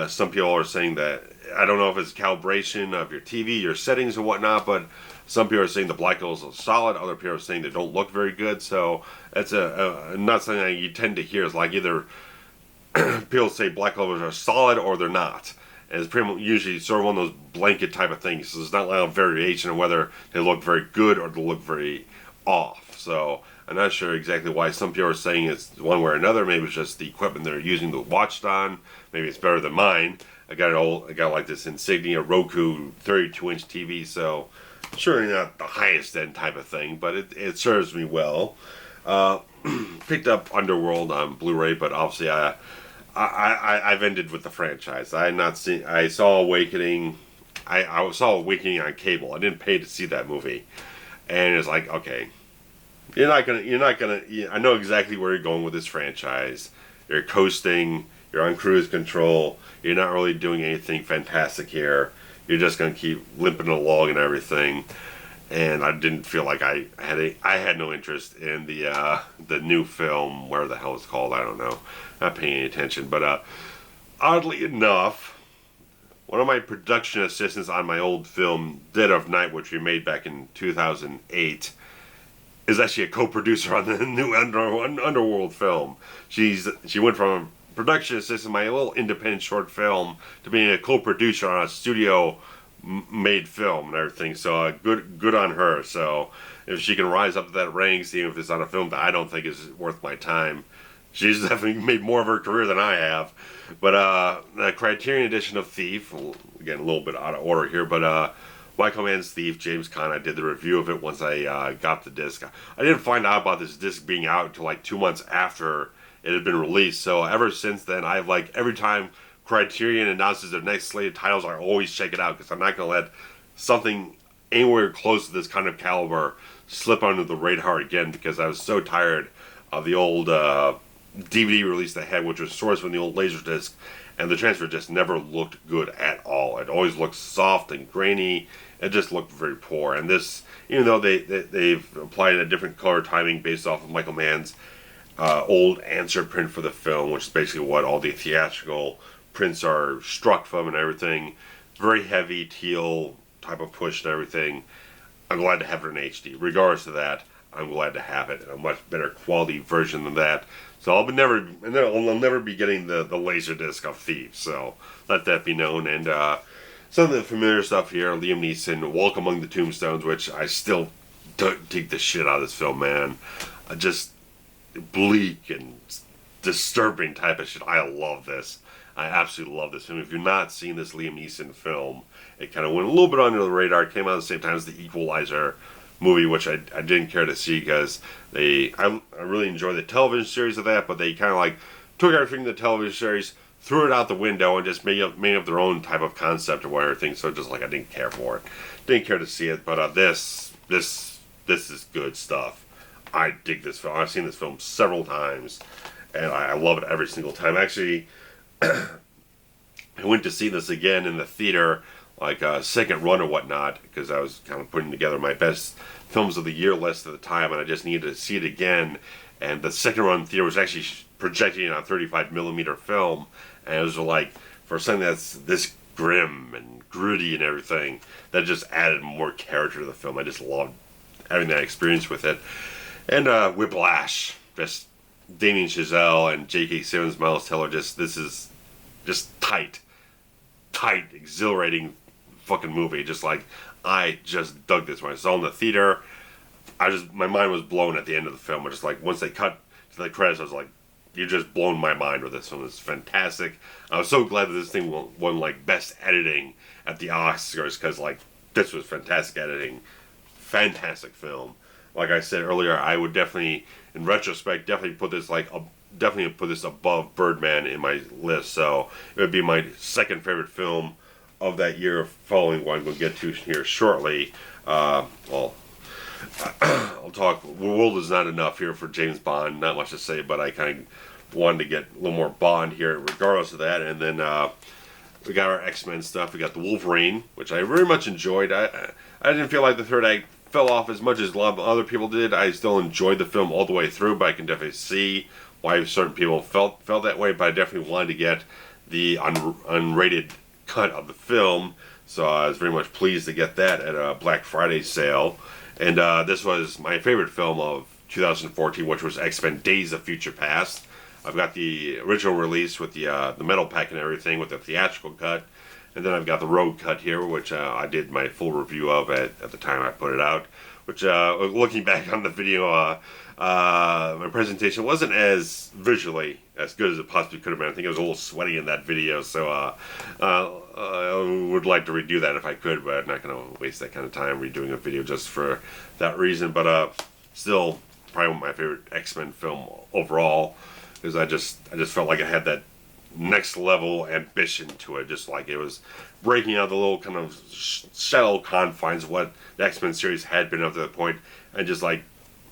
Some people are saying that, I don't know if it's calibration of your TV, your settings and whatnot, but some people are saying the black levels are solid. Other people are saying they don't look very good. So that's not something that you tend to hear. It's like either people say black levels are solid or they're not. And it's pretty much usually sort of one of those blanket type of things. So there's not a lot of variation on whether they look very good or they look very off. So I'm not sure exactly why some people are saying it's one way or another. Maybe it's just the equipment they're using to watch it on. Maybe it's better than mine. I got like this Insignia Roku 32-inch TV, so surely not the highest end type of thing, but it serves me well. Picked up Underworld on Blu-ray, but obviously I've ended with the franchise. I saw Awakening. I saw Awakening on cable. I didn't pay to see that movie, and it's like, okay, you're not gonna. I know exactly where you're going with this franchise. You're coasting. You're on cruise control. You're not really doing anything fantastic here. You're just gonna keep limping along and everything. And I didn't feel like I had no interest in the new film, whatever the hell it's called. I don't know. Not paying any attention. But oddly enough, one of my production assistants on my old film Dead of Night, which we made back in 2008, is actually a co-producer on the new Underworld film. She went from production assistant, my little independent short film, to being a co-producer on a studio-made film and everything. So good on her. So if she can rise up to that rank, even if it's on a film that I don't think is worth my time, she's definitely made more of her career than I have. But the Criterion edition of Thief, again a little bit out of order here, but Michael Mann's Thief, James Caan, I did the review of it once I got the disc. I didn't find out about this disc being out until like 2 months after it had been released, so ever since then, I've like, every time Criterion announces their next slate of titles, I always check it out, because I'm not going to let something anywhere close to this kind of caliber slip under the radar again, because I was so tired of the old DVD release they had, which was sourced from the old Laserdisc, and the transfer just never looked good at all. It always looked soft and grainy. It just looked very poor. And this, even though they've applied a different color timing based off of Michael Mann's old answer print for the film, which is basically what all the theatrical prints are struck from and everything. Very heavy teal type of push and everything. I'm glad to have it in HD. Regardless of that, I'm glad to have it in a much better quality version than that. So I'll never be getting the Laserdisc of Thieves. So let that be known. And some of the familiar stuff here: Liam Neeson, Walk Among the Tombstones, which I still dig the shit out of this film, man. Just bleak and disturbing type of shit. I love this. I absolutely love this film. If you've not seen this Liam Neeson film, it kind of went a little bit under the radar. It came out at the same time as The Equalizer movie, which I didn't care to see because I really enjoyed the television series of that, but they kind of like took everything in the television series, threw it out the window, and just made up their own type of concept or whatever thing. So just like I didn't care for it, didn't care to see it. But this is good stuff. I dig this film. I've seen this film several times, and I love it every single time. Actually, I went to see this again in the theater, like a second run or whatnot, because I was kind of putting together my best films of the year list at the time, and I just needed to see it again. And the second run theater was actually projecting it on 35mm film, and it was like, for something that's this grim and gritty and everything, that just added more character to the film. I just loved having that experience with it. And Whiplash, just Damien Chazelle and J.K. Simmons, Miles Teller, this is just tight, exhilarating fucking movie. Just like, I just dug this when I saw it in the theater. My mind was blown at the end of the film. Just like, once they cut to the credits, I was like, you just blown my mind with this film. It's fantastic. I was so glad that this thing won like best editing at the Oscars, because like, this was fantastic editing, fantastic film. Like I said earlier, I would definitely, in retrospect, put this above Birdman in my list. So it would be my second favorite film of that year, following what I'm going to get to here shortly. I'll talk. World is not enough here for James Bond. Not much to say, but I kind of wanted to get a little more Bond here, regardless of that. And then we got our X-Men stuff. We got the Wolverine, which I very much enjoyed. I didn't feel like the third act fell off as much as a lot of other people did. I still enjoyed the film all the way through, but I can definitely see why certain people felt that way. But I definitely wanted to get the unrated cut of the film, so I was very much pleased to get that at a Black Friday sale. And this was my favorite film of 2014, which was X-Men: Days of Future Past. I've got the original release with the metal pack and everything, with the theatrical cut. And then I've got the road cut here, which I did my full review of at the time I put it out. Which, looking back on the video, my presentation wasn't as visually as good as it possibly could have been. I think it was a little sweaty in that video, so I would like to redo that if I could, but I'm not going to waste that kind of time redoing a video just for that reason. But still, probably my favorite X-Men film overall, because I just felt like I had that next level ambition to it. Just like it was breaking out the little kind of shallow confines of what the X-Men series had been up to that point, and just like,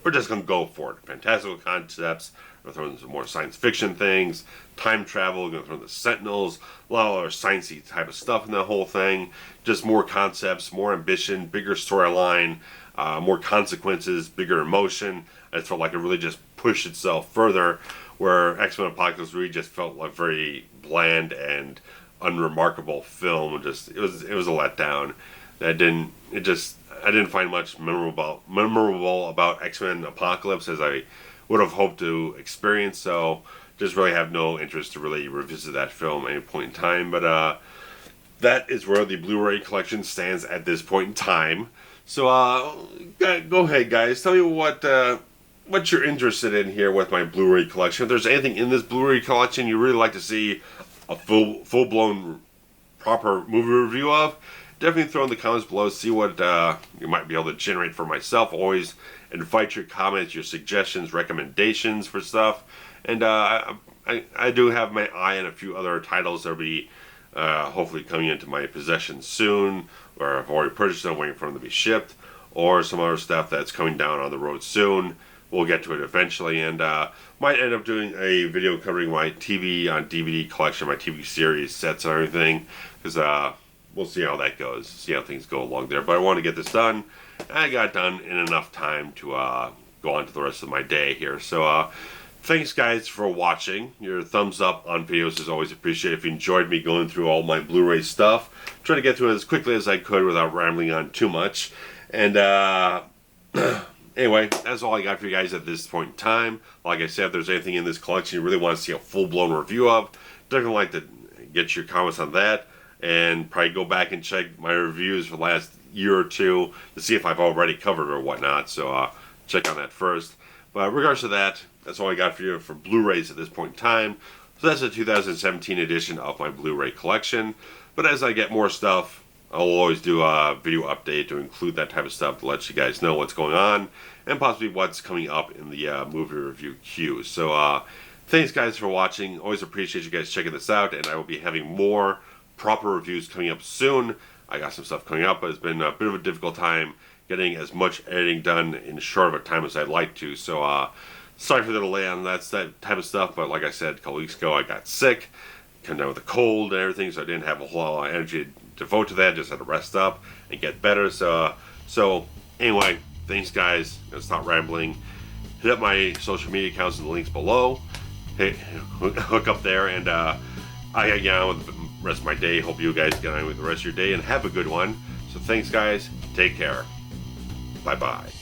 we're just gonna go for it. Fantastical concepts. We're gonna throw in some more science fiction things, time travel. We're gonna throw in the Sentinels, a lot of other sciencey type of stuff in the whole thing. Just more concepts, more ambition, bigger storyline, more consequences, bigger emotion. I just felt like it really just pushed itself further, where X-Men Apocalypse really just felt like very bland and unremarkable film. Just it was a letdown. I didn't find much memorable about X-Men Apocalypse as I would have hoped to experience. So just really have no interest to really revisit that film at any point in time. But that is where the Blu-ray collection stands at this point in time. So go ahead, guys. Tell me what you're interested in here with my Blu-ray collection. If there's anything in this Blu-ray collection you really like to see a full-blown proper movie review of, definitely throw in the comments below. See what you might be able to generate for myself. Always invite your comments, your suggestions, recommendations for stuff. And I do have my eye on a few other titles that will be hopefully coming into my possession soon, or I've already purchased them, waiting for them to be shipped, or some other stuff that's coming down on the road soon. We'll get to it eventually, and might end up doing a video covering my TV on DVD collection, my TV series sets and everything, because we'll see how that goes, see how things go along there. But I want to get this done. I got it done in enough time to go on to the rest of my day here. So thanks, guys, for watching. Your thumbs up on videos is always appreciated. If you enjoyed me going through all my Blu-ray stuff, try to get through it as quickly as I could without rambling on too much. And anyway, that's all I got for you guys at this point in time. Like I said, if there's anything in this collection you really want to see a full-blown review of, definitely like to get your comments on that, and probably go back and check my reviews for the last year or two to see if I've already covered or whatnot. So check on that first. But in regards to that, that's all I got for you for Blu-rays at this point in time. So that's the 2017 edition of my Blu-ray collection. But as I get more stuff, I'll always do a video update to include that type of stuff to let you guys know what's going on and possibly what's coming up in the movie review queue. So thanks guys for watching. Always appreciate you guys checking this out, and I will be having more proper reviews coming up soon. I got some stuff coming up, but it's been a bit of a difficult time getting as much editing done in short of a time as I'd like to. So sorry for the delay on that type of stuff, but like I said a couple weeks ago, I got sick, come down with a cold and everything, so I didn't have a whole lot of energy to devote to that. Just had to rest up and get better. So anyway, thanks guys. I'm gonna stop rambling. Hit up my social media accounts in the links below. Hey, hook up there, and I get on with the rest of my day. Hope you guys get on with the rest of your day and have a good one. So thanks guys. Take care. Bye bye.